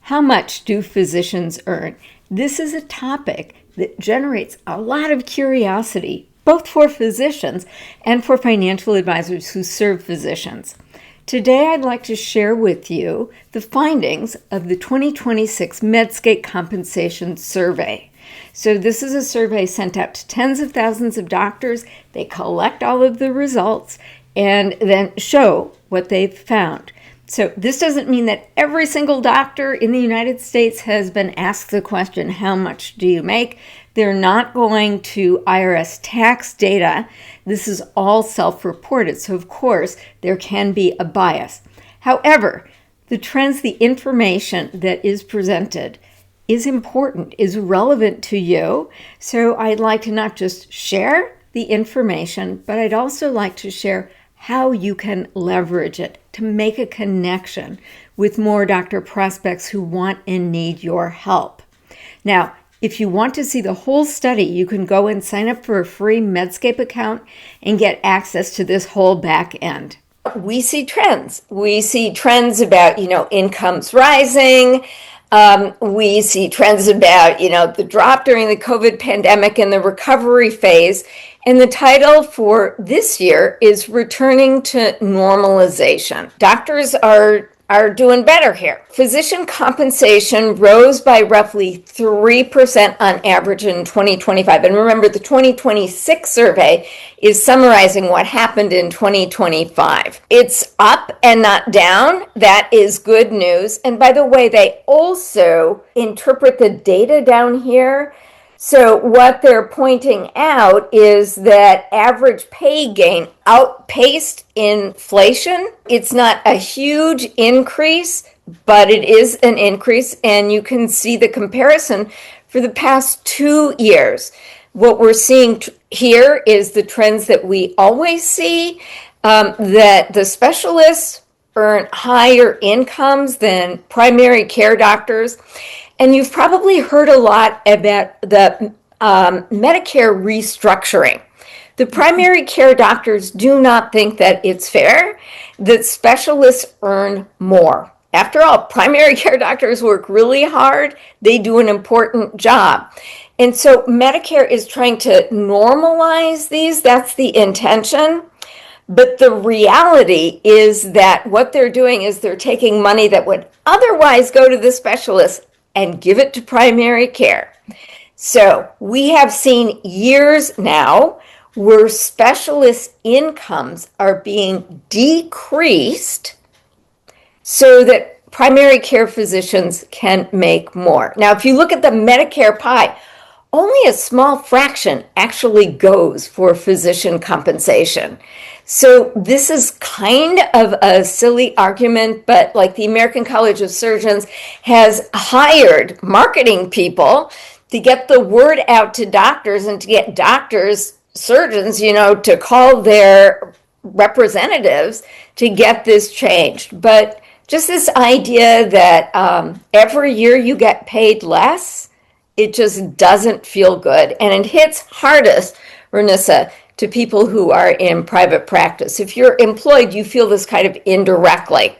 How much do physicians earn? This is a topic that generates a lot of curiosity, both for physicians and for financial advisors who serve physicians. Today, I'd like to share with you the findings of the 2026 Medscape Compensation Survey. So this is a survey sent out to tens of thousands of doctors. They collect all of the results and then show what they've found. So this doesn't mean that every single doctor in the United States has been asked the question, how much do you make? They're not going to IRS tax data. This is all self-reported, so of course there can be a bias. However, the trends, the information that is presented is important, is relevant to you. So I'd like to not just share the information, but I'd also like to share how you can leverage it to make a connection with more doctor prospects who want and need your help. Now, if you want to see the whole study, you can go and sign up for a free Medscape account and get access to this whole back end. We see trends. We see trends about, incomes rising. We see trends about, the drop during the COVID pandemic and the recovery phase. And the title for this year is Returning to Normalization. Doctors are doing better here. Physician compensation rose by roughly 3% on average in 2025. And remember, the 2026 survey is summarizing what happened in 2025. It's up and not down. That is good news. And by the way, they also interpret the data down here. So what they're pointing out is that average pay gain outpaced inflation. It's not a huge increase, but it is an increase, and you can see the comparison for the past 2 years. What we're seeing here is the trends that we always see, that the specialists earn higher incomes than primary care doctors. And you've probably heard a lot about the Medicare restructuring. The primary care doctors do not think that it's fair that specialists earn more. After all, primary care doctors work really hard. They do an important job. And so Medicare is trying to normalize these. That's the intention. But the reality is that what they're doing is they're taking money that would otherwise go to the specialists and give it to primary care. So we have seen years now where specialist incomes are being decreased so that primary care physicians can make more. Now, if you look at the Medicare pie, only a small fraction actually goes for physician compensation. So this is kind of a silly argument, but like the American College of Surgeons has hired marketing people to get the word out to doctors and to get doctors, surgeons, to call their representatives to get this changed. But just this idea that every year you get paid less, it just doesn't feel good. And it hits hardest, Renissa, to people who are in private practice. If you're employed, you feel this kind of indirectly.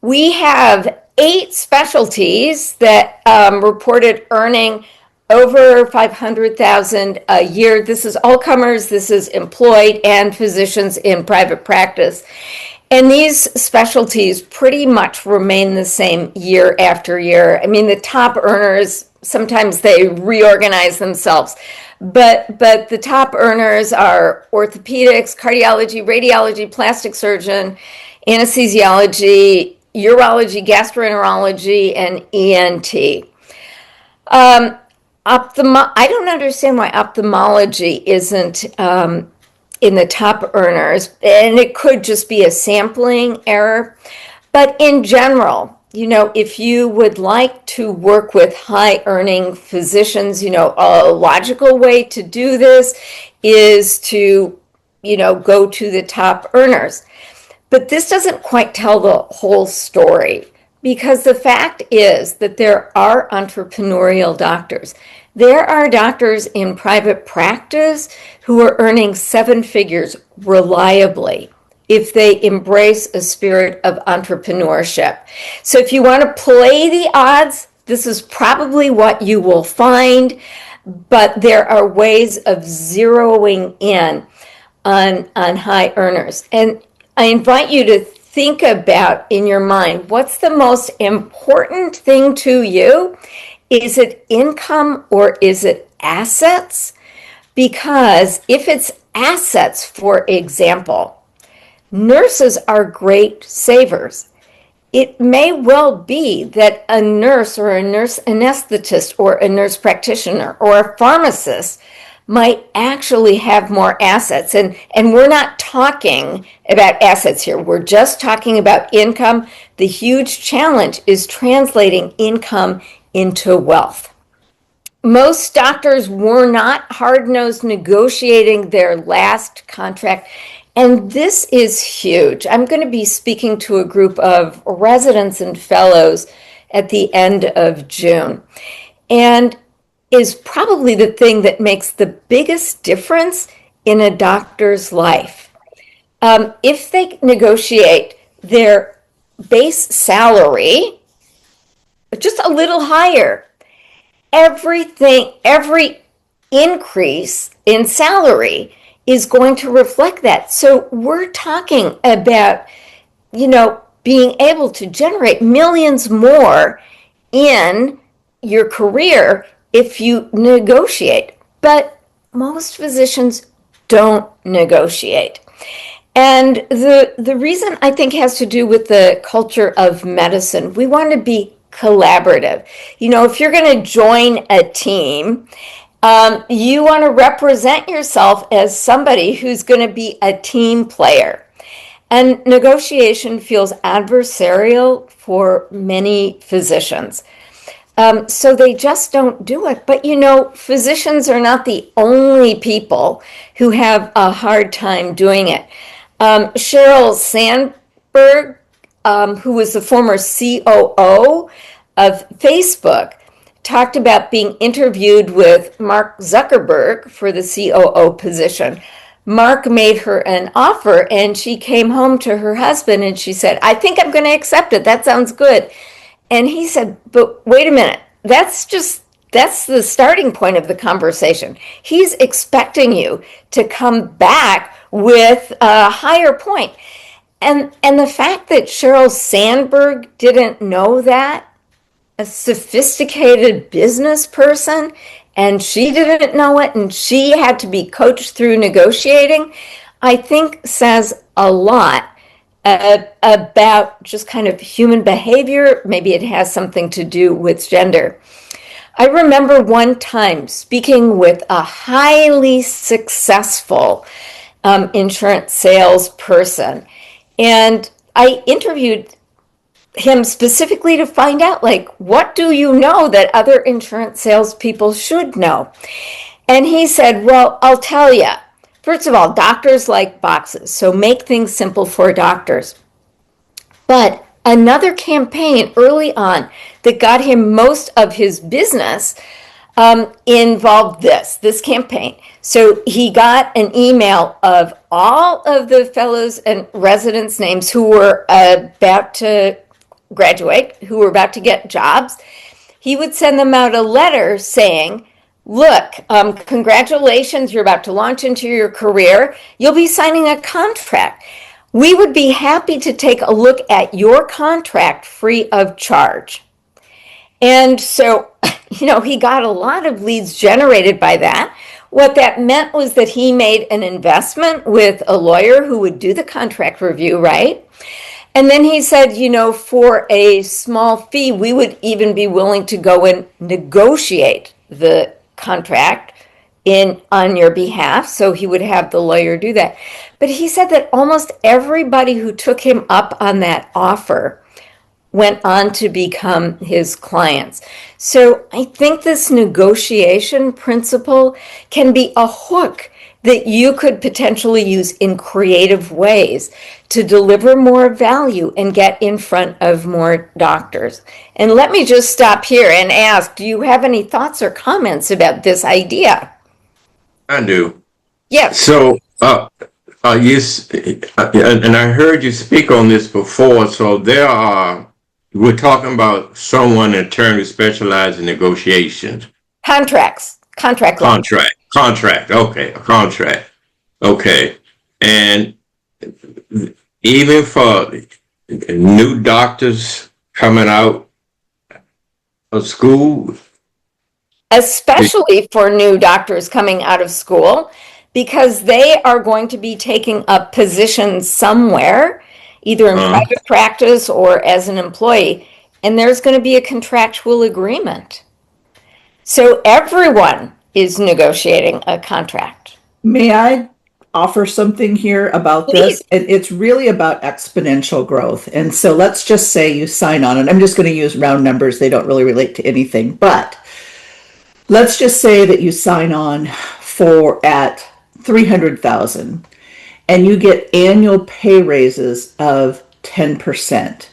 We have 8 specialties that reported earning over $500,000 a year. This is all comers, this is employed and physicians in private practice. And these specialties pretty much remain the same year after year. I mean, the top earners, sometimes they reorganize themselves. But the top earners are orthopedics, cardiology, radiology, plastic surgeon, anesthesiology, urology, gastroenterology, and ENT. I don't understand why ophthalmology isn't in the top earners, and it could just be a sampling error. But in general, if you would like to work with high-earning physicians, a logical way to do this is to, go to the top earners. But this doesn't quite tell the whole story, because the fact is that there are entrepreneurial doctors. There are doctors in private practice who are earning 7 figures reliably. if they embrace a spirit of entrepreneurship. So if you want to play the odds, this is probably what you will find, but there are ways of zeroing in on high earners. And I invite you to think about in your mind, what's the most important thing to you? Is it income or is it assets? Because if it's assets, for example, nurses are great savers. It may well be that a nurse or a nurse anesthetist or a nurse practitioner or a pharmacist might actually have more assets. And we're not talking about assets here. We're just talking about income. The huge challenge is translating income into wealth. Most doctors were not hard-nosed negotiating their last contract. And this is huge. I'm going to be speaking to a group of residents and fellows at the end of June. And is probably the thing that makes the biggest difference in a doctor's life. If they negotiate their base salary just a little higher, every increase in salary is going to reflect that. So we're talking about, being able to generate millions more in your career if you negotiate. But most physicians don't negotiate. And the reason I think has to do with the culture of medicine. We want to be collaborative. If you're going to join a team, you want to represent yourself as somebody who's going to be a team player. And negotiation feels adversarial for many physicians. So they just don't do it. But physicians are not the only people who have a hard time doing it. Sheryl Sandberg, who was the former COO of Facebook, talked about being interviewed with Mark Zuckerberg for the COO position. Mark made her an offer and she came home to her husband and she said, "I think I'm going to accept it. That sounds good." And he said, "But wait a minute, that's the starting point of the conversation. He's expecting you to come back with a higher point." And the fact that Sheryl Sandberg didn't know that, a sophisticated business person, and she didn't know it, and she had to be coached through negotiating, I think says a lot about just kind of human behavior. Maybe it has something to do with gender. I remember one time speaking with a highly successful insurance salesperson, and I interviewed him specifically to find out, what do you know that other insurance salespeople should know? And he said, "Well, I'll tell you. First of all, doctors like boxes, so make things simple for doctors." But another campaign early on that got him most of his business involved this campaign. So he got an email of all of the fellows and residents' names who were about to graduate, who were about to get jobs. He would send them out a letter saying, "Look, congratulations, you're about to launch into your career. You'll be signing a contract. We would be happy to take a look at your contract free of charge." And so, he got a lot of leads generated by that. What that meant was that he made an investment with a lawyer who would do the contract review, right? And then he said, for a small fee, we would even be willing to go and negotiate the contract on your behalf. So he would have the lawyer do that. But he said that almost everybody who took him up on that offer went on to become his clients. So I think this negotiation principle can be a hook that you could potentially use in creative ways to deliver more value and get in front of more doctors. And let me just stop here and ask, do you have any thoughts or comments about this idea? I do. Yes. So and I heard you speak on this before. So we're talking about someone in terms who specializes in negotiations. Contract law. Contract. Okay, a contract. Okay, and even for new doctors coming out of school, Especially for new doctors coming out of school, because they are going to be taking up positions somewhere, either in uh, private practice or as an employee, and there's going to be a contractual agreement. So everyone is negotiating a contract. May I offer something here about Please. this? It's really about exponential growth. And so let's just say you sign on, and I'm just going to use round numbers. They don't really relate to anything, but let's just say that you sign on for at 300,000 and you get annual pay raises of 10%.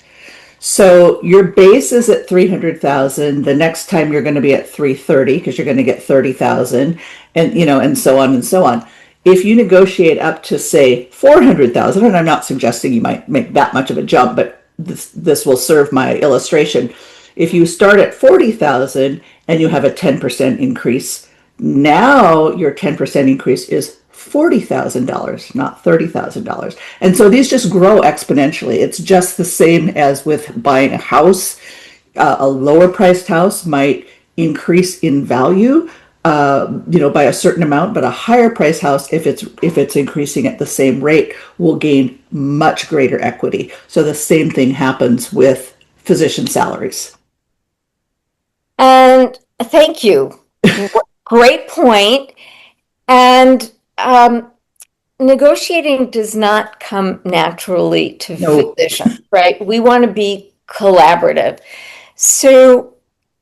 So your base is at 300,000. The next time you're going to be at 330 because you're going to get 30,000, and and so on and so on. If you negotiate up to say 400,000, and I'm not suggesting you might make that much of a jump, but this will serve my illustration. If you start at 40,000 and you have a 10% increase, now your 10% increase is $40,000, not $30,000. And so these just grow exponentially. It's just the same as with buying a house. A lower priced house might increase in value, by a certain amount, but a higher price house, if it's increasing at the same rate, will gain much greater equity. So the same thing happens with physician salaries. And thank you. Great point. And negotiating does not come naturally to physicians, right? We want to be collaborative. So,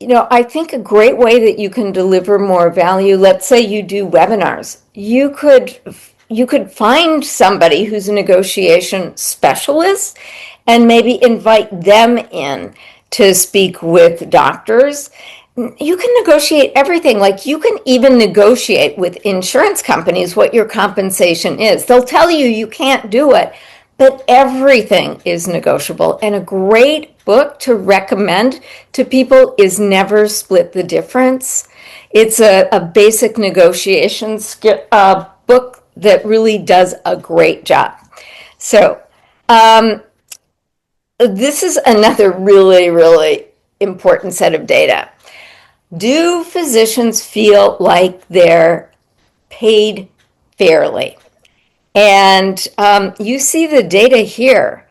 I think a great way that you can deliver more value, let's say you do webinars, you could find somebody who's a negotiation specialist and maybe invite them in to speak with doctors. You can negotiate everything. Like you can even negotiate with insurance companies what your compensation is. They'll tell you you can't do it, but everything is negotiable. And a great book to recommend to people is Never Split the Difference. It's a basic negotiation book that really does a great job. So this is another really, really important set of data. Do physicians feel like they're paid fairly? And you see the data here.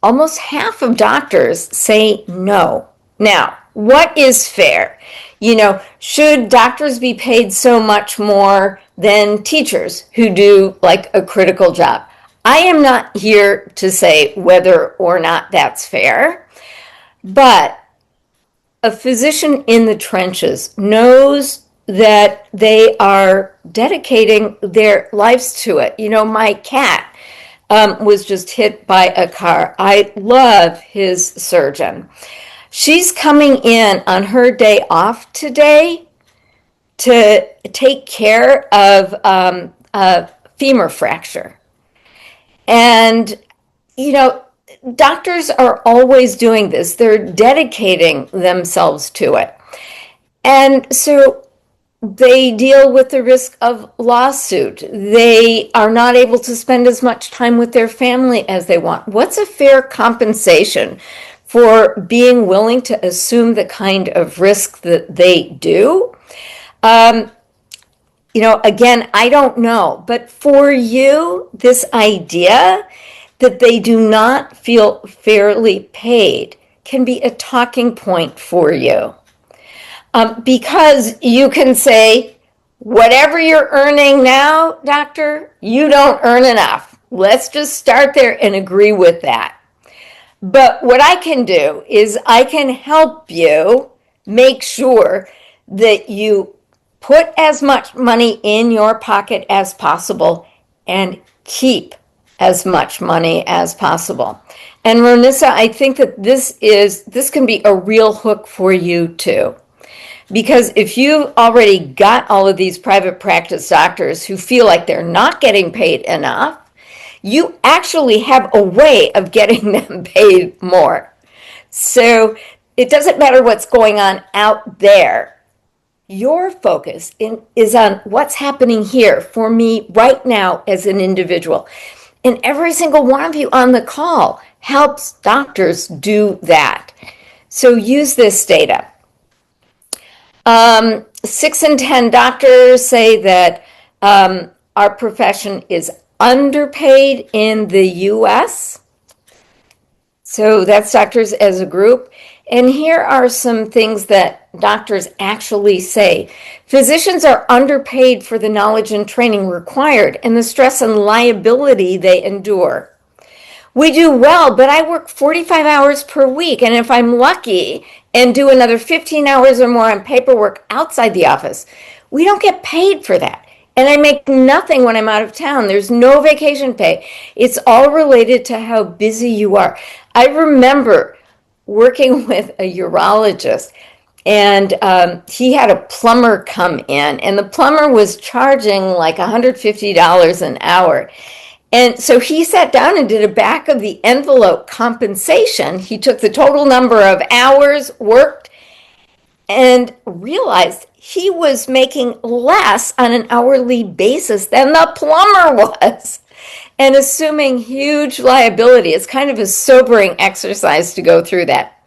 Almost half of doctors say no. Now, what is fair? Should doctors be paid so much more than teachers who do like a critical job? I am not here to say whether or not that's fair, but a physician in the trenches knows that they are dedicating their lives to it. My cat was just hit by a car. I love his surgeon. She's coming in on her day off today to take care of a femur fracture. And, doctors are always doing this. They're dedicating themselves to it. And so they deal with the risk of lawsuit. They are not able to spend as much time with their family as they want. What's a fair compensation for being willing to assume the kind of risk that they do? Again, I don't know. But for you, this idea that they do not feel fairly paid can be a talking point for you. Because you can say, whatever you're earning now, doctor, you don't earn enough. Let's just start there and agree with that. But what I can do is I can help you make sure that you put as much money in your pocket as possible and keep as much money as possible. And Ronissa, I think that this can be a real hook for you too. Because if you've already got all of these private practice doctors who feel like they're not getting paid enough, you actually have a way of getting them paid more. So it doesn't matter what's going on out there. Your focus is on what's happening here for me right now as an individual. And every single one of you on the call helps doctors do that. So use this data. 6 in 10 doctors say that our profession is underpaid in the US. So that's doctors as a group. And here are some things that doctors actually say. Physicians are underpaid for the knowledge and training required and the stress and liability they endure. We do well, but I work 45 hours per week, and if I'm lucky and do another 15 hours or more on paperwork outside the office, we don't get paid for that. And I make nothing when I'm out of town. There's no vacation pay. It's all related to how busy you are. I remember working with a urologist, and he had a plumber come in, and the plumber was charging like $150 an hour. And so he sat down and did a back of the envelope compensation. He took the total number of hours worked and realized he was making less on an hourly basis than the plumber was, and assuming huge liability. It's kind of a sobering exercise to go through that.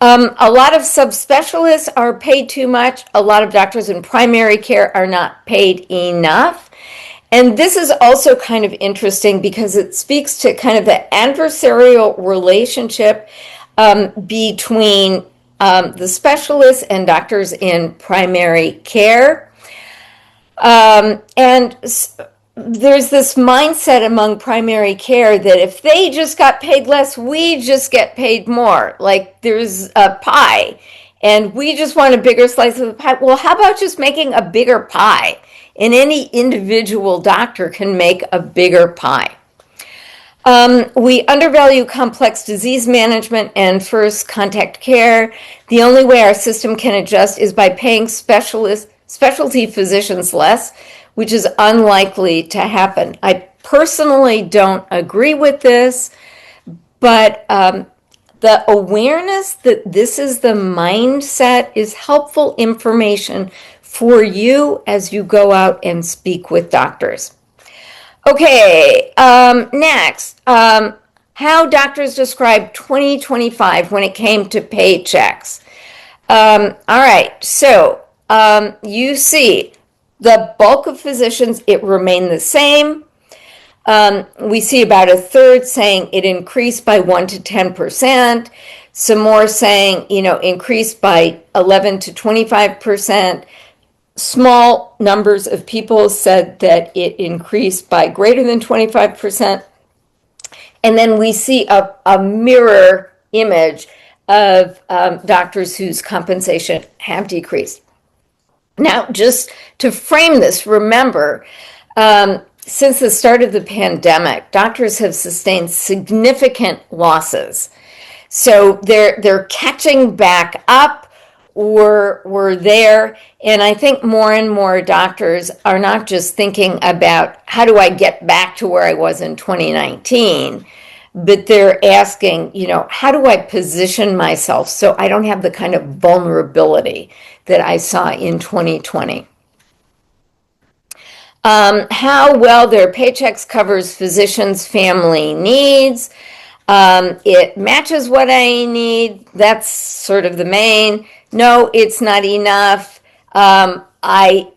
A lot of subspecialists are paid too much. A lot of doctors in primary care are not paid enough. And this is also kind of interesting because it speaks to kind of the adversarial relationship between the specialists and doctors in primary care. And there's this mindset among primary care that if they just got paid less, we just get paid more. Like there's a pie and we just want a bigger slice of the pie. Well, how about just making a bigger pie? And any individual doctor can make a bigger pie. We undervalue complex disease management and first contact care. The only way our system can adjust is by paying specialty physicians less, which is unlikely to happen. I personally don't agree with this, but the awareness that this is the mindset is helpful information for you as you go out and speak with doctors. Okay, next, how doctors describe 2025 when it came to paychecks. All right, so you see the bulk of physicians, it remained the same. We see about a third saying it increased by 1 to 10%. Some more saying, increased by 11 to 25%. Small numbers of people said that it increased by greater than 25%. And then we see a mirror image of doctors whose compensation have decreased. Now, just to frame this, remember, since the start of the pandemic, doctors have sustained significant losses. So they're catching back up. We're there, and I think more and more doctors are not just thinking about how do I get back to where I was in 2019, but they're asking, how do I position myself so I don't have the kind of vulnerability that I saw in 2020. How well their paychecks covers physicians' family needs. It matches what I need. That's sort of the main. No, it's not enough. I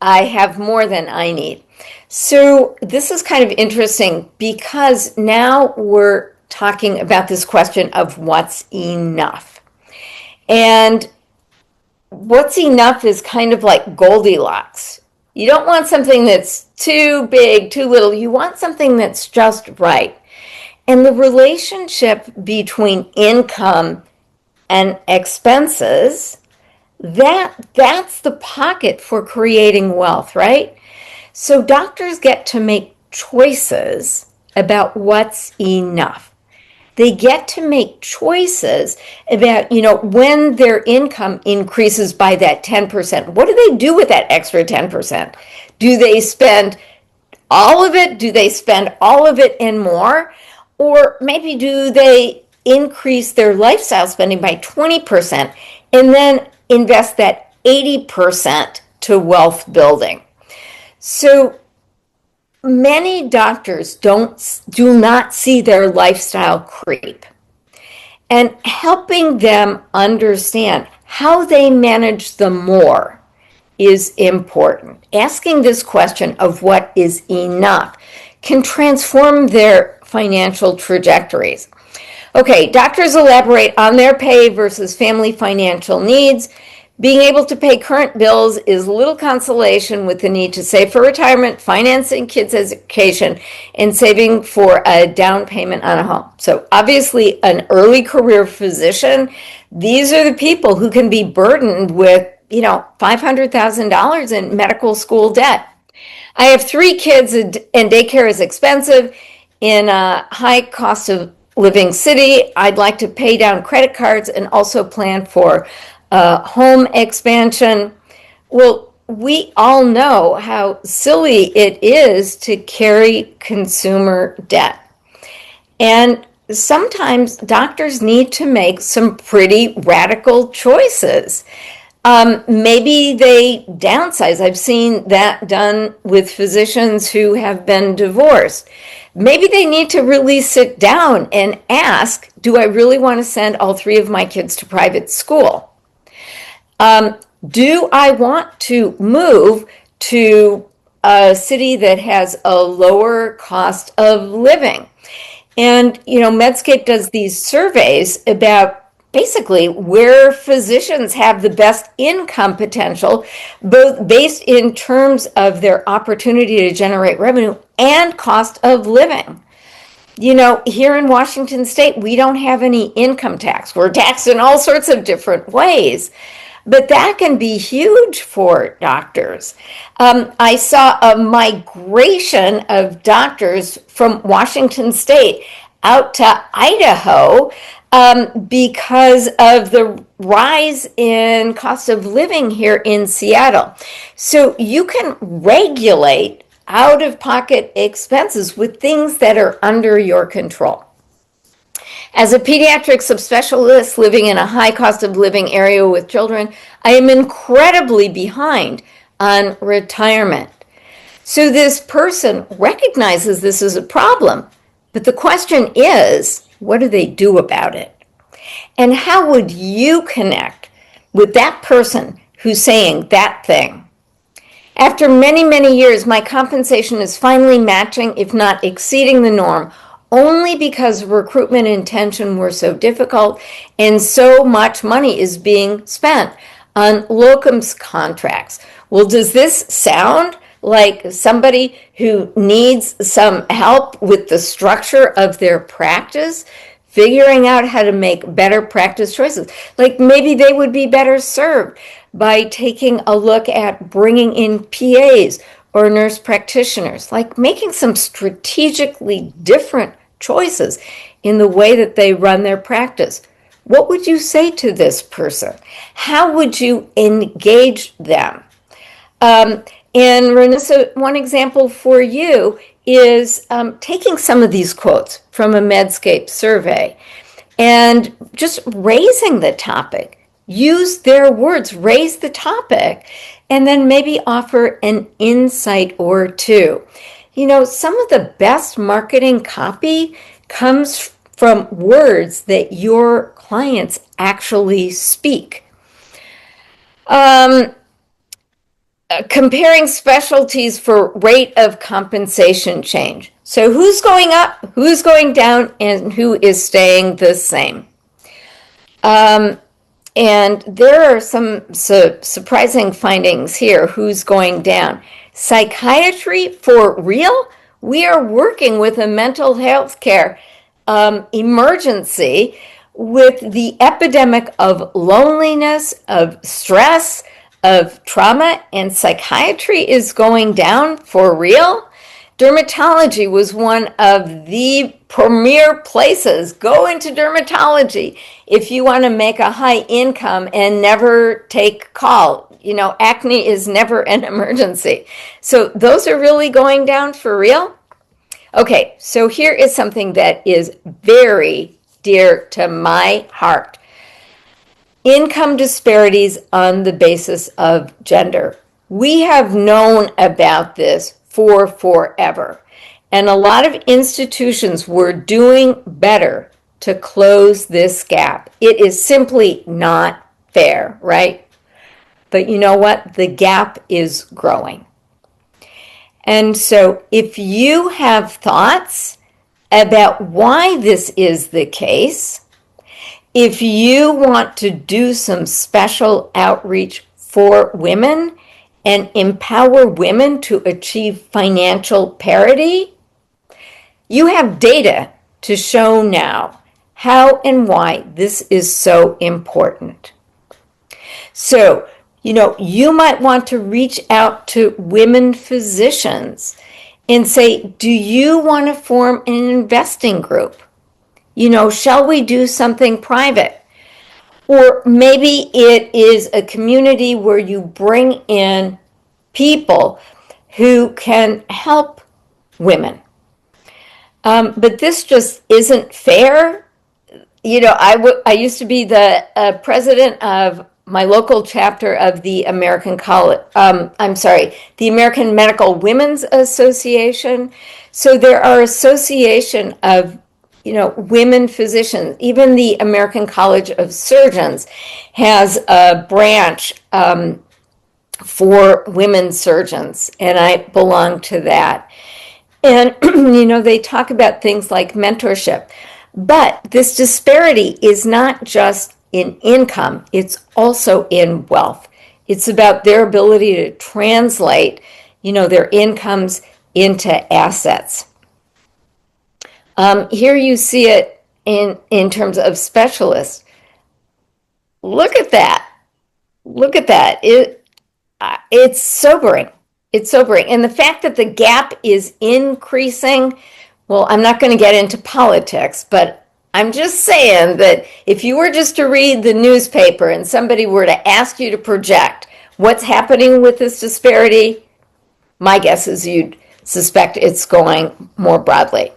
have more than I need. So this is kind of interesting because now we're talking about this question of what's enough. And what's enough is kind of like Goldilocks. You don't want something that's too big, too little. You want something that's just right. And the relationship between income and expenses, that's the pocket for creating wealth, right? So doctors get to make choices about what's enough. They get to make choices about, when their income increases by that 10%, what do they do with that extra 10%? Do they spend all of it? Do they spend all of it and more? Or maybe do they increase their lifestyle spending by 20% and then invest that 80% to wealth building? So many doctors do not see their lifestyle creep. And helping them understand how they manage the more is important. Asking this question of what is enough can transform their financial trajectories. Okay, doctors elaborate on their pay versus family financial needs. Being able to pay current bills is little consolation with the need to save for retirement, financing kids' education, and saving for a down payment on a home. So obviously, an early career physician, these are the people who can be burdened with, $500,000 in medical school debt. I have 3 kids and daycare is expensive. In a high cost of living city, I'd like to pay down credit cards and also plan for home expansion. Well, we all know how silly it is to carry consumer debt. And sometimes doctors need to make some pretty radical choices. Maybe they downsize. I've seen that done with physicians who have been divorced. Maybe they need to really sit down and ask, do I really want to send all 3 of my kids to private school? Do I want to move to a city that has a lower cost of living? And, Medscape does these surveys about basically where physicians have the best income potential, both based in terms of their opportunity to generate revenue and cost of living. Here in Washington State, we don't have any income tax. We're taxed in all sorts of different ways. But that can be huge for doctors. I saw a migration of doctors from Washington State out to Idaho because of the rise in cost of living here in Seattle. So you can regulate out-of-pocket expenses with things that are under your control. As a pediatric subspecialist living in a high cost of living area with children, I am incredibly behind on retirement. So this person recognizes this as a problem, but the question is, what do they do about it? And how would you connect with that person who's saying that thing? After many, many years, my compensation is finally matching, if not exceeding the norm, only because recruitment and retention were so difficult and so much money is being spent on locums contracts. Well, does this sound like somebody who needs some help with the structure of their practice, figuring out how to make better practice choices? Like maybe they would be better served by taking a look at bringing in PAs or nurse practitioners, like making some strategically different choices in the way that they run their practice. What would you say to this person? How would you engage them? And Renessa, one example for you is taking some of these quotes from a Medscape survey and just raising the topic. Use their words, raise the topic, and then maybe offer an insight or two. Some of the best marketing copy comes from words that your clients actually speak. Comparing specialties for rate of compensation change. So who's going up, who's going down, and who is staying the same? And there are some surprising findings here. Who's going down? Psychiatry for real? We are working with a mental health care emergency with the epidemic of loneliness, of stress, of trauma, and psychiatry is going down for real. Dermatology was one of the premier places. Go into dermatology if you want to make a high income and never take call. Acne is never an emergency. So those are really going down for real. Okay, so here is something that is very dear to my heart. Income disparities on the basis of gender. We have known about this for forever, and a lot of institutions were doing better to close this gap. It is simply not fair, right? But you know what? The gap is growing. And so if you have thoughts about why this is the case, if you want to do some special outreach for women and empower women to achieve financial parity, you have data to show now how and why this is so important. So, you might want to reach out to women physicians and say, do you want to form an investing group? Shall we do something private? Or maybe it is a community where you bring in people who can help women. But this just isn't fair. I used to be the president of my local chapter of the the American Medical Women's Association. So there are association of women physicians. Even the American College of Surgeons has a branch for women surgeons, and I belong to that. And, they talk about things like mentorship. But this disparity is not just in income, it's also in wealth. It's about their ability to translate, their incomes into assets. Here you see it in terms of specialists. Look at that. Look at that. It's sobering. It's sobering. And the fact that the gap is increasing, well, I'm not going to get into politics, but I'm just saying that if you were just to read the newspaper and somebody were to ask you to project what's happening with this disparity, my guess is you'd suspect it's going more broadly.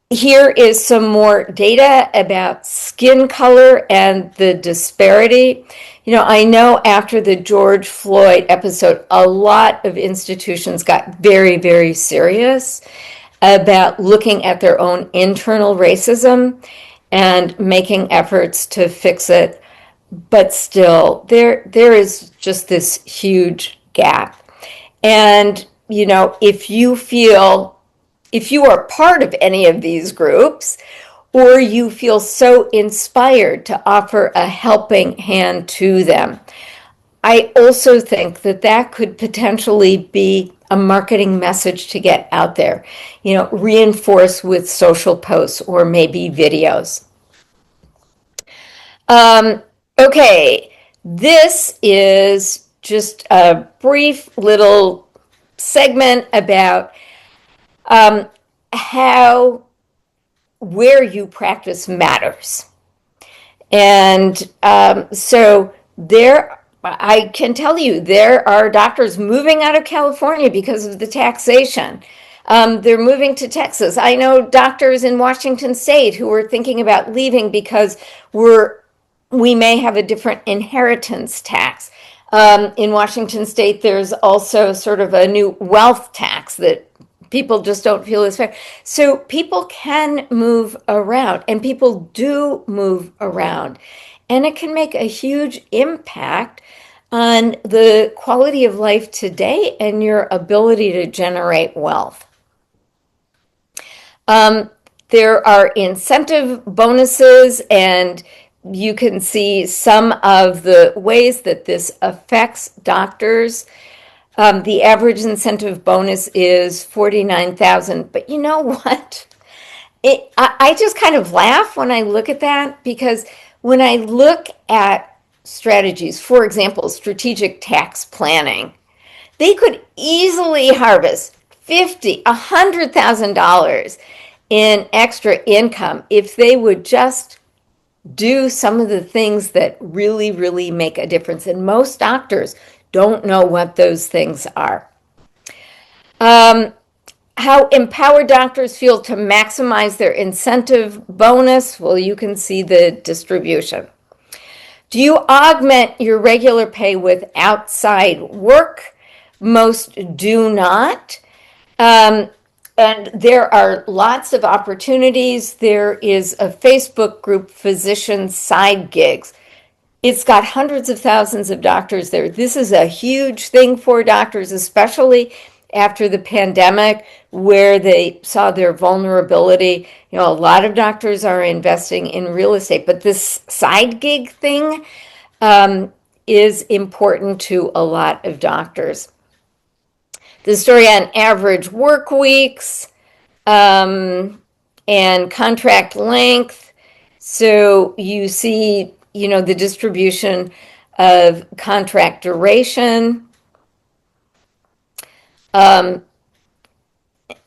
Here is some more data about skin color and the disparity. I know after the George Floyd episode, a lot of institutions got very, very serious about looking at their own internal racism and making efforts to fix it. But still, there is just this huge gap. And, if you are part of any of these groups, or you feel so inspired to offer a helping hand to them, I also think that could potentially be a marketing message to get out there, reinforce with social posts or maybe videos. Okay, this is just a brief little segment about how where you practice matters. And so I can tell you, there are doctors moving out of California because of the taxation. They're moving to Texas. I know doctors in Washington State who are thinking about leaving because we may have a different inheritance tax. In Washington State, there's also sort of a new wealth tax that people just don't feel is fair. So people can move around, and people do move around. And it can make a huge impact on the quality of life today and your ability to generate wealth. There are incentive bonuses, and you can see some of the ways that this affects doctors. The average incentive bonus is $49,000. But you know what? I just kind of laugh when I look at that, because when I look at strategies, for example, strategic tax planning, they could easily harvest $100,000 in extra income if they would just do some of the things that really, really make a difference. And most doctors don't know what those things are. How empowered doctors feel to maximize their incentive bonus. Well, you can see the distribution. Do you augment your regular pay with outside work? Most do not. And there are lots of opportunities. There is a Facebook group, Physician Side Gigs. It's got hundreds of thousands of doctors there. This is a huge thing for doctors, especially after the pandemic, where they saw their vulnerability. You know, a lot of doctors are investing in real estate, but this side gig thing is important to a lot of doctors. The story on average work weeks and contract length. So you see, you know, the distribution of contract duration. And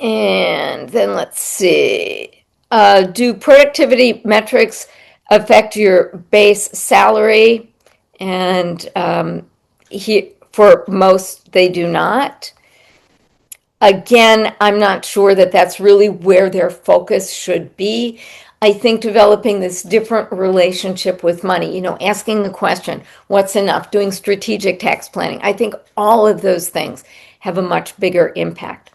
then let's see. Do productivity metrics affect your base salary? And for most, they do not. Again, I'm not sure that that's really where their focus should be. I think developing this different relationship with money, you know, asking the question, what's enough, doing strategic tax planning, I think all of those things have a much bigger impact.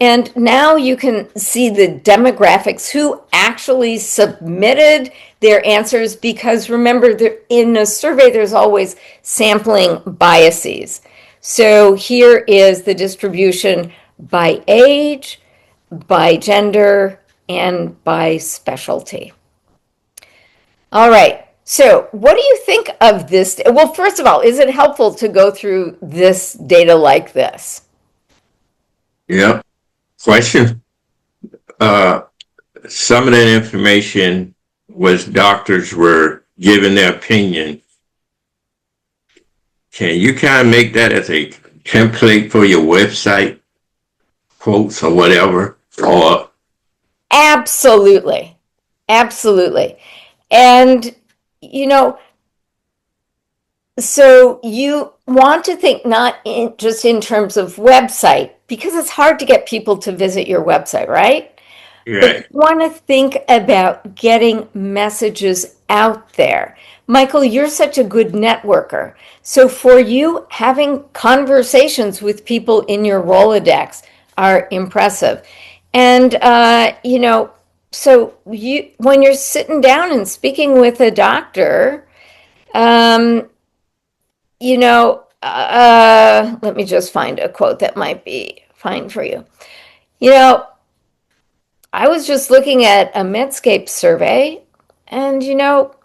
And now you can see the demographics who actually submitted their answers, because remember, in a survey, there's always sampling biases. So here is the distribution by age, by gender, and by specialty. All right. So what do you think of this? Well, first of all, is it helpful to go through this data like this? Yeah. Question. Some of that information was doctors were giving their opinion. Can you kind of make that as a template for your website, quotes or whatever? Or Absolutely. Absolutely. And, you know, so you want to think not just in terms of website, because it's hard to get people to visit your website, right? yeah, But you want to think about getting messages out there. Michael, you're such a good networker. So for you, having conversations with people in your Rolodex are impressive. And, you know, so when you're sitting down and speaking with a doctor, you know, let me just find a quote that might be fine for you. You know, I was just looking at a Medscape survey, and, you know,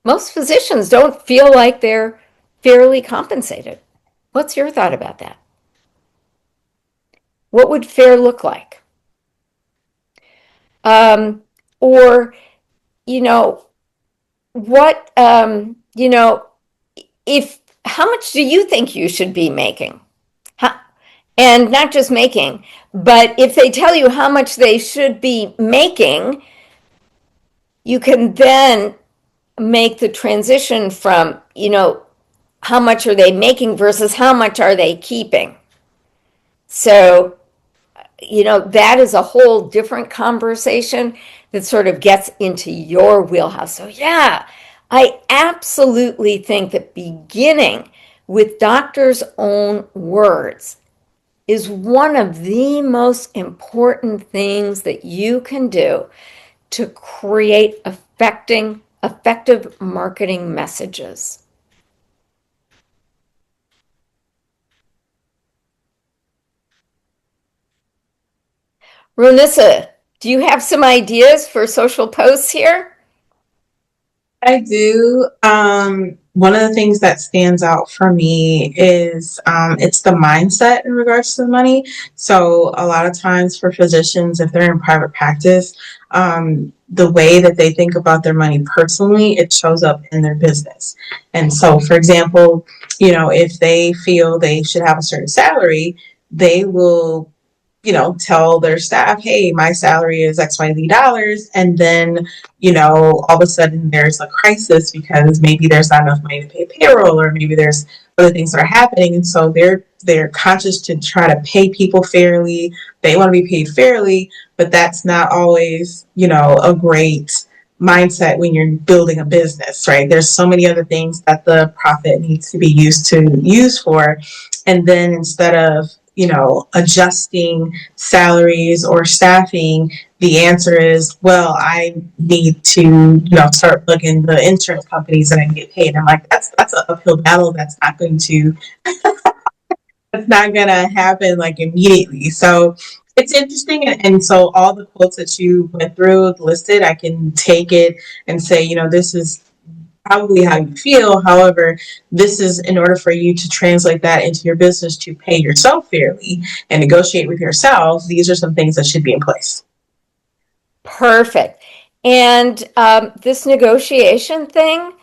most physicians don't feel like they're fairly compensated. What's your thought about that? What would fair look like? Or, you know, what, you know, how much do you think you should be making? And not just making, but if they tell you how much they should be making, you can then make the transition from, you know, how much are they making versus how much are they keeping. So, you know, that is a whole different conversation that sort of gets into your wheelhouse. So, yeah, I absolutely think that beginning with doctors' own words is one of the most important things that you can do to create effective marketing messages. Ronissa, do you have some ideas for social posts here? I do. One of the things that stands out for me is it's the mindset in regards to the money. So a lot of times for physicians, if they're in private practice, the way that they think about their money personally, it shows up in their business. And so, for example, if they feel they should have a certain salary, they will tell their staff, hey, my salary is XYZ dollars. And then, all of a sudden there's a crisis because maybe there's not enough money to pay payroll, or maybe there's other things that are happening. And so they're conscious to try to pay people fairly. They want to be paid fairly, but that's not always, a great mindset when you're building a business, right? There's so many other things that the profit needs to be used for. And then instead of adjusting salaries or staffing, the answer is, well, I need to, start looking the insurance companies that I can get paid. And I'm like, that's an uphill battle. That's not gonna happen like immediately. So it's interesting. And so all the quotes that you went through listed, I can take it and say, this is probably how you feel. However, this is in order for you to translate that into your business to pay yourself fairly and negotiate with yourself. These are some things that should be in place. Perfect. And this negotiation thing,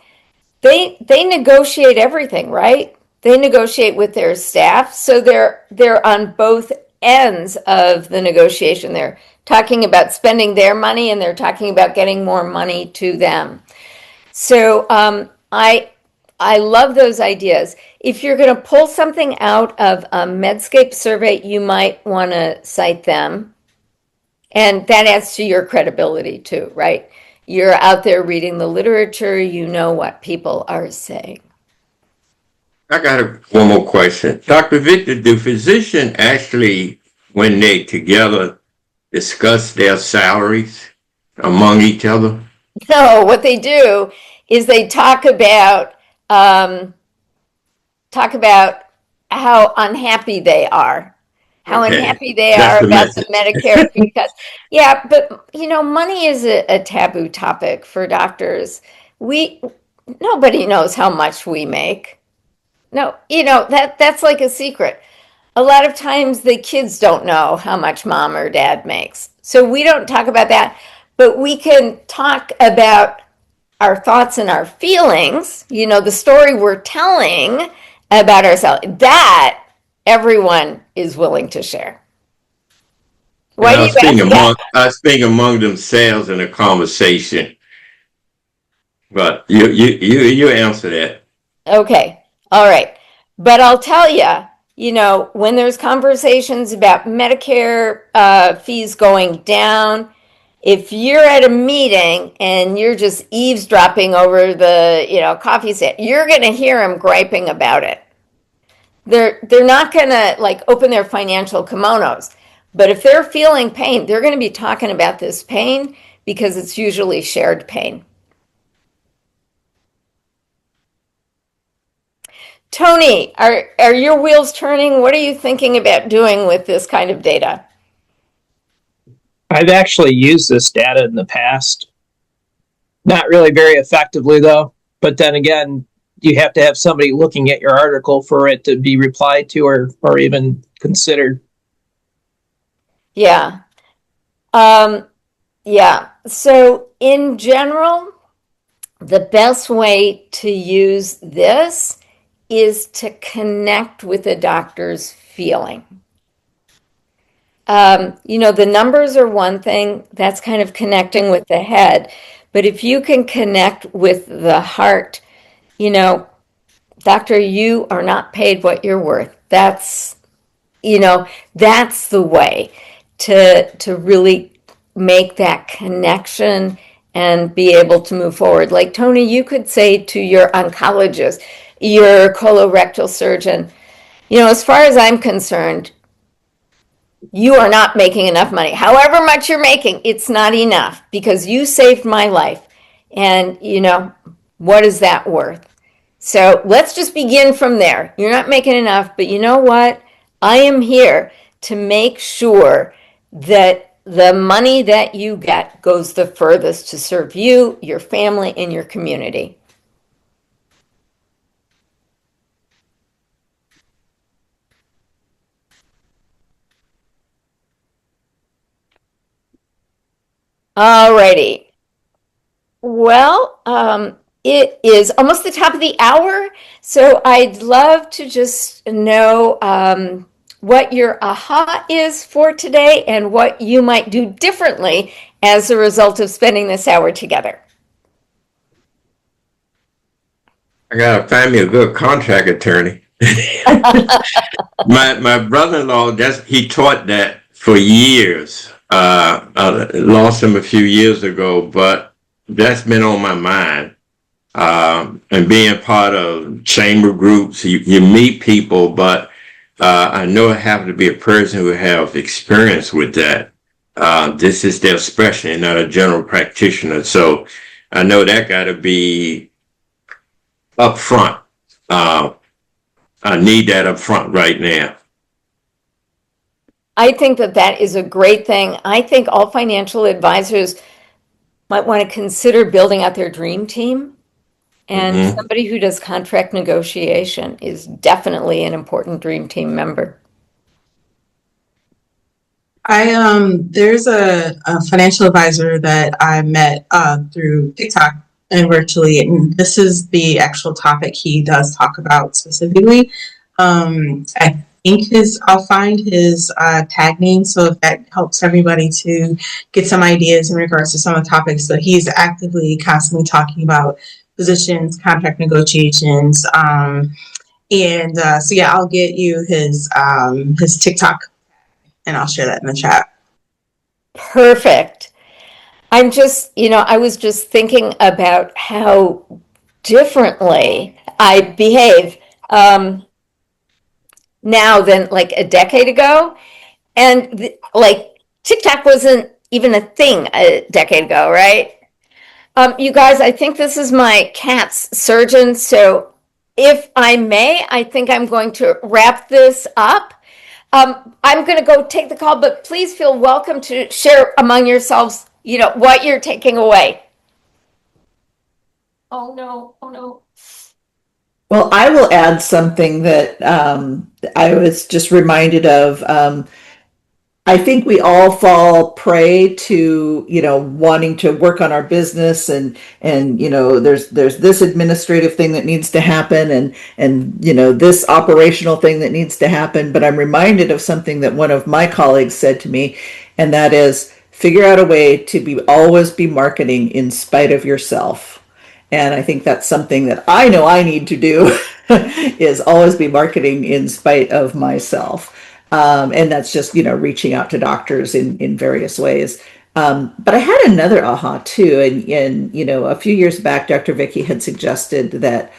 they negotiate everything, right? They negotiate with their staff, so they're on both ends of the negotiation. They're talking about spending their money, and they're talking about getting more money to them. So I love those ideas. If you're going to pull something out of a Medscape survey, you might want to cite them. And that adds to your credibility too, right? You're out there reading the literature, you know what people are saying. I got one more question. Dr. Victor, do physicians actually, when they together, discuss their salaries among each other? No, what they do is they um, talk about how unhappy they are, how Okay, unhappy they that's are the about the message. Medicare because, yeah, but money is a taboo topic for doctors. We Nobody knows how much we make. No, that's like a secret. A lot of times the kids don't know how much mom or dad makes. So we don't talk about that, but we can talk about our thoughts and our feelings, the story we're telling about ourselves. That everyone is willing to share. And Why do you ask that? I speak among themselves in a conversation. But you answer that. Okay. All right. But I'll tell you, when there's conversations about Medicare fees going down, if you're at a meeting and you're just eavesdropping over the, coffee set, you're going to hear them griping about it. They're not going to like open their financial kimonos, but if they're feeling pain, they're going to be talking about this pain because it's usually shared pain. Tony, are your wheels turning? What are you thinking about doing with this kind of data? I've actually used this data in the past. Not really very effectively, though. But then again, you have to have somebody looking at your article for it to be replied to or even considered. Yeah. Um, yeah. So, in general, the best way to use this is to connect with the doctor's feeling. The numbers are one thing, that's kind of connecting with the head. But if you can connect with the heart, you know, doctor, you are not paid what you're worth. That's the way to really make that connection and be able to move forward. Like Tony, you could say to your oncologist, your colorectal surgeon, as far as I'm concerned, you are not making enough money. However much you're making, it's not enough because you saved my life. And, what is that worth? So let's just begin from there. You're not making enough, but you know what? I am here to make sure that the money that you get goes the furthest to serve you, your family, and your community. Alrighty. Well, it is almost the top of the hour, so I'd love to just know what your aha is for today and what you might do differently as a result of spending this hour together. I gotta find me a good contract attorney. My brother-in-law, he taught that for years. I lost him a few years ago, but that's been on my mind. And being part of chamber groups, you meet people, but I know I have to be a person who has experience with that. This is their specialty, not a general practitioner. So I know that got to be up front. I need that up front right now. I think that that is a great thing. I think all financial advisors might want to consider building out their dream team. And Mm-hmm. somebody who does contract negotiation is definitely an important dream team member. There's a financial advisor that I met through TikTok and virtually, and this is the actual topic he does talk about specifically. I think I'll find his tag name, so if that helps everybody to get some ideas in regards to some of the topics. So he's actively constantly talking about positions, contract negotiations, and so yeah, I'll get you his TikTok and I'll share that in the chat. Perfect. I'm just, I was just thinking about how differently I behave now than like a decade ago. And like TikTok wasn't even a thing a decade ago, right? You guys, I think this is my cat's surgeon. So if I may, I think I'm going to wrap this up. I'm going to go take the call, but please feel welcome to share among yourselves, what you're taking away. Oh no, oh no. Well, I will add something that I was just reminded of. I think we all fall prey to, wanting to work on our business and there's this administrative thing that needs to happen and this operational thing that needs to happen. But I'm reminded of something that one of my colleagues said to me, and that is figure out a way to always be marketing in spite of yourself. And I think that's something that I know I need to do is always be marketing in spite of myself. And that's just, reaching out to doctors in various ways. But I had another aha too. And, a few years back, Dr. Vicky had suggested that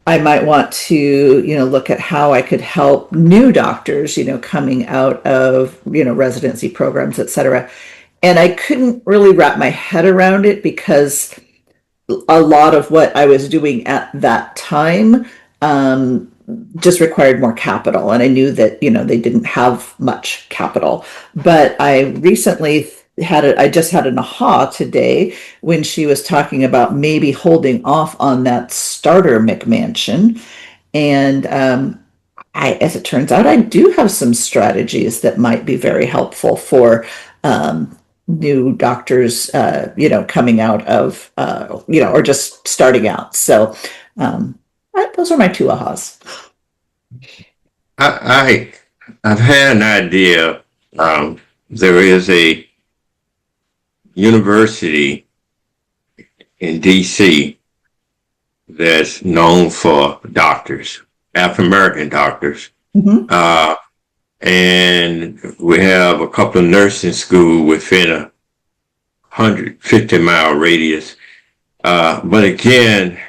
I might want to, look at how I could help new doctors, coming out of, residency programs, et cetera. And I couldn't really wrap my head around it because a lot of what I was doing at that time just required more capital. And I knew that, they didn't have much capital. But I recently I just had an aha today when she was talking about maybe holding off on that starter McMansion. And as it turns out, I do have some strategies that might be very helpful for new doctors, coming out of, or just starting out. So those are my two ahas. I've had an idea. There is a university in DC that's known for doctors, African American doctors. Mm-hmm. And we have a couple of nursing schools within a 150-mile radius. But again,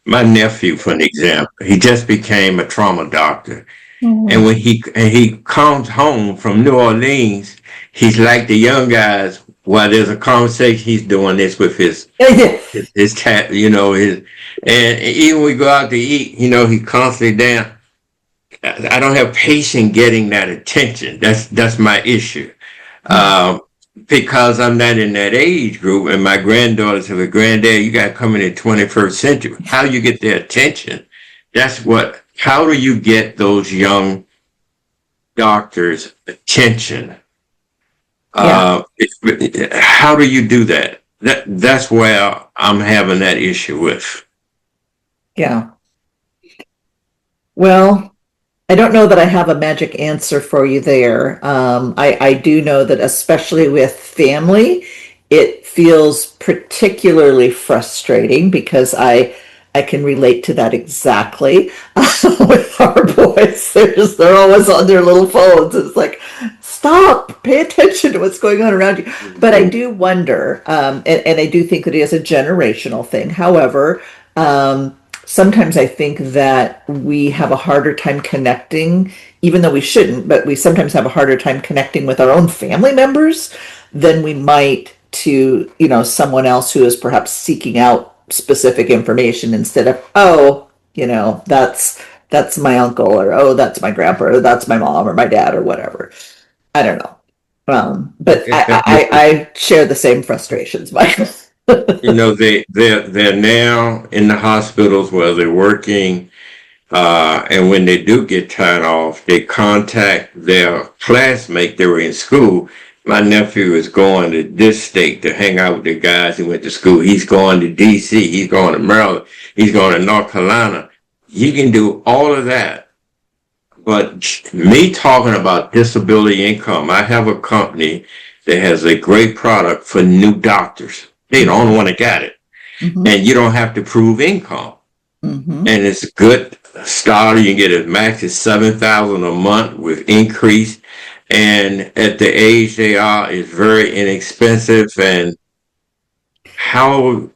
my nephew, for an example, he just became a trauma doctor. Mm-hmm. And when he comes home from New Orleans, he's like the young guys. While there's a conversation, he's doing this with his cat, and even when we go out to eat, he constantly down. I don't have patience getting that attention. That's my issue. Because I'm not in that age group, and my granddaughters have a granddad, you got to come in the 21st century. How you get their attention? How do you get those young doctors' attention? Yeah. How do you do that? that's where I'm having that issue with. Yeah. Well, I don't know that I have a magic answer for you there. I do know that especially with family, it feels particularly frustrating because I can relate to that exactly. With our boys, they're always on their little phones. It's like, stop, pay attention to what's going on around you. But I do wonder, and I do think that it is a generational thing. However, sometimes I think that we have a harder time connecting, even though we shouldn't, but we sometimes have a harder time connecting with our own family members than we might to, someone else who is perhaps seeking out specific information instead of, oh, that's my uncle, or oh, that's my grandpa, or that's my mom or my dad or whatever. I don't know. But I share the same frustrations, Michael. They're now in the hospitals where they're working, and when they do get time off, they contact their classmate they were in school. My nephew is going to this state to hang out with the guys who went to school. He's going to DC. He's going to Maryland. He's going to North Carolina. You can do all of that. But me talking about disability income, I have a company that has a great product for new doctors. They're the only one that got it. Mm-hmm. And you don't have to prove income. Mm-hmm. And it's a good starter. You can get as max as $7,000 a month with increase. And at the age they are, it's very inexpensive. And how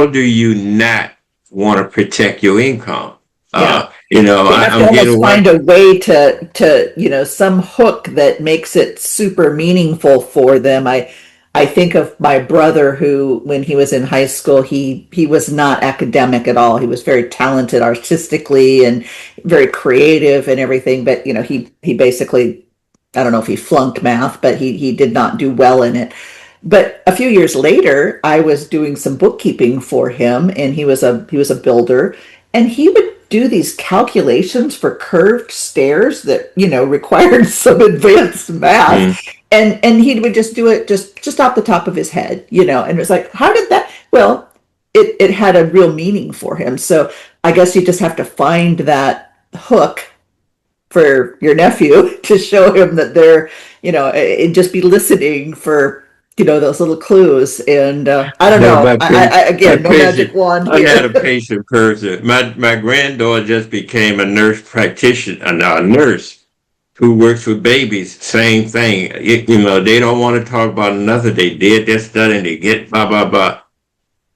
do you not want to protect your income? Yeah. I'm getting find a way to some hook that makes it super meaningful for them. I think of my brother who, when he was in high school, he was not academic at all. He was very talented artistically and very creative and everything. But he basically, I don't know if he flunked math, but he did not do well in it. But a few years later, I was doing some bookkeeping for him, and he was a builder, and he would do these calculations for curved stairs that required some advanced math, and he would just do it just off the top of his head, and it was like, how did that? Well, it had a real meaning for him. So I guess you just have to find that hook for your nephew to show him that they're, and just be listening for those little clues. And I don't know. Again, no magic wand I'm here. not a patient person. My granddaughter just became a nurse practitioner, a nurse who works with babies. Same thing. They don't want to talk about nothing. They did their study and they get blah blah blah.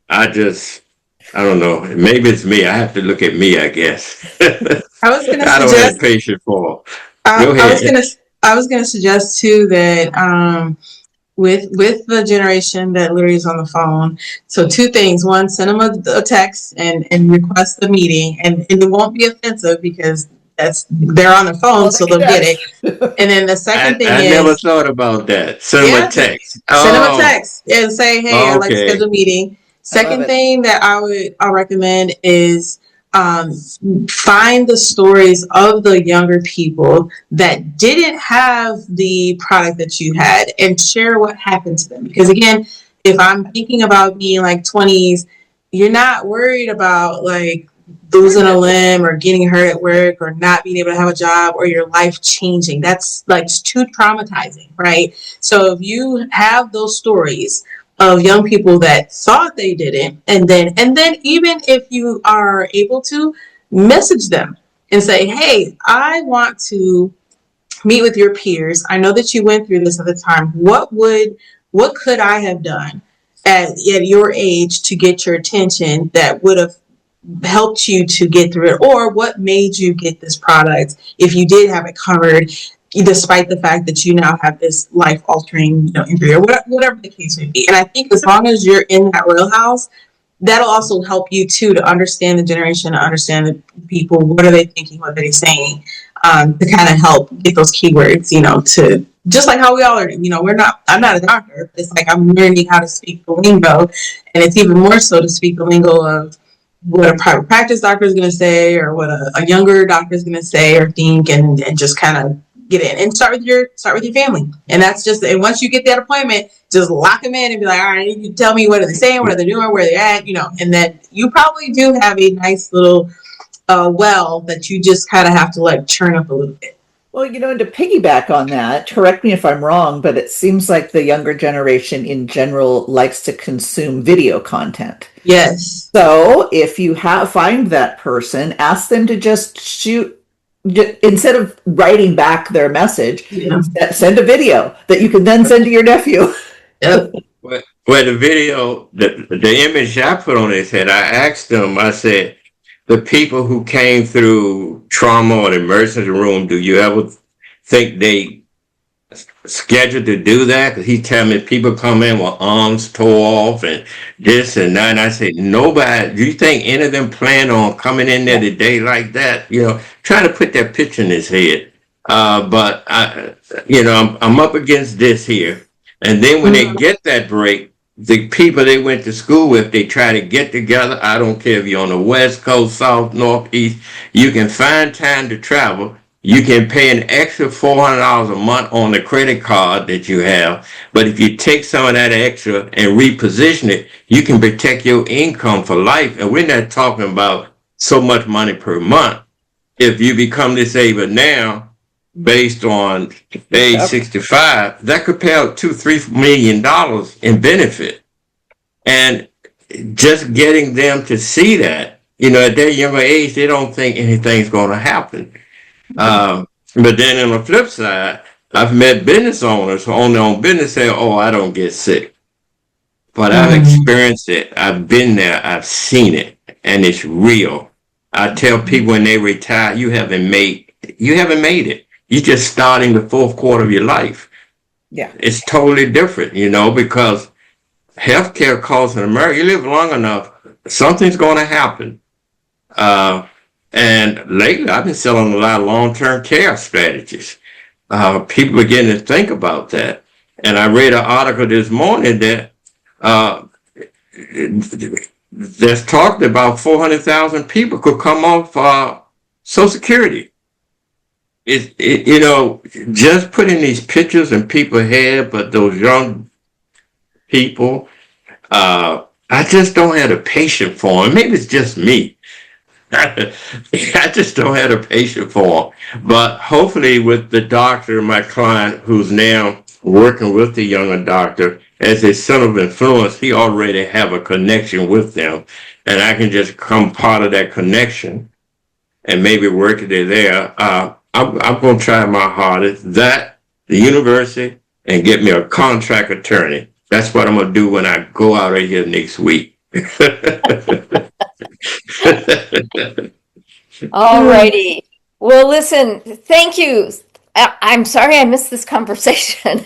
I don't know. Maybe it's me. I have to look at me, I guess. I was gonna I don't suggest. have patience for. Go ahead. I was gonna suggest too that with the generation that literally is on the phone. So two things. One, send them a text and request the meeting, and it won't be offensive because they're on the phone, so they'll get it. And then the second thing I is, never thought about that. Send them a text. Send them a text and say, hey, I'd like to schedule a meeting. Second thing that I'll recommend is find the stories of the younger people that didn't have the product that you had and share what happened to them. Because again, if I'm thinking about being like 20s, you're not worried about like losing a limb or getting hurt at work or not being able to have a job or your life changing. That's like too traumatizing, right? So if you have those stories of young people that thought they didn't, and then even if you are able to message them and say, hey, I want to meet with your peers. I know that you went through this at the time. What could I have done at your age to get your attention that would have helped you to get through it? Or what made you get this product if you did have it covered, despite the fact that you now have this life-altering injury or whatever the case may be. And I think as long as you're in that wheelhouse, that'll also help you too to understand the generation, to understand the people. What are they thinking? What are they saying? To kind of help get those keywords, to just like how we all are. I'm not a doctor. It's like I'm learning how to speak the lingo, and it's even more so to speak the lingo of what a private practice doctor is going to say, or what a younger doctor is going to say or think, and just kind of get in, and start with your family. And that's just, and once you get that appointment, just lock them in and be like, all right, you tell me what are they saying, what are they doing, where they're at, and then you probably do have a nice little well that you just kind of have to like churn up a little bit. Well, and to piggyback on that, correct me if I'm wrong, but it seems like the younger generation in general likes to consume video content. Yes. So if you find that person, ask them to just shoot, instead of writing back their message, send a video that you can then send to your nephew. Yep. Well, the video, the image I put on his head, I asked them, I said, the people who came through trauma or the emergency room, do you ever think they scheduled to do that? Because he tell me people come in with arms tore off and this and that. And I said, nobody, do you think any of them plan on coming in there today like that? Trying to put that picture in his head. But I'm up against this here. And then when they get that break, the people they went to school with, they try to get together. I don't care if you're on the West Coast, South, Northeast. You can find time to travel. You can pay an extra $400 a month on the credit card that you have. But if you take some of that extra and reposition it, you can protect your income for life. And we're not talking about so much money per month. If you become disabled now, based on age 65, that could pay out $2-3 million in benefit. And just getting them to see that, at their younger age, they don't think anything's going to happen. But then on the flip side, I've met business owners who own their own business say, oh, I don't get sick. But I've experienced it. I've been there. I've seen it. And it's real. I tell people when they retire, you haven't made it. You're just starting the fourth quarter of your life. Yeah. It's totally different, because healthcare costs in America, you live long enough, something's going to happen. And lately, I've been selling a lot of long-term care strategies. People are beginning to think about that. And I read an article this morning that that's talked about 400,000 people could come off Social Security. Just putting these pictures in people's head, but those young people, I just don't have the patience for them. Maybe it's just me. I just don't have the patience for them. But hopefully with the doctor, my client, who's now working with the younger doctor, as a son of influence, he already have a connection with them. And I can just become part of that connection and maybe work it there. I'm going to try my hardest, the university, and get me a contract attorney. That's what I'm going to do when I go out of here next week. All righty. Well, listen, thank you. I'm sorry I missed this conversation.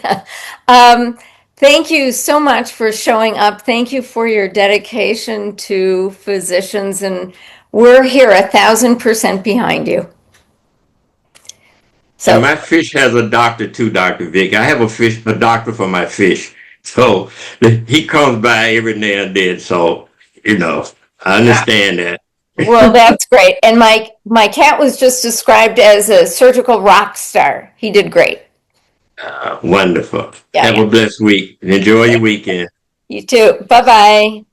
Thank you so much for showing up. Thank you for your dedication to physicians, and we're here 1,000% behind you. So, and my fish has a doctor too, Dr. Vic. I have a doctor for my fish. So he comes by every now and then. So, I understand that. Well, that's great. And my cat was just described as a surgical rock star. He did great. Wonderful. Have a blessed week. Enjoy your weekend. You too. Bye-bye.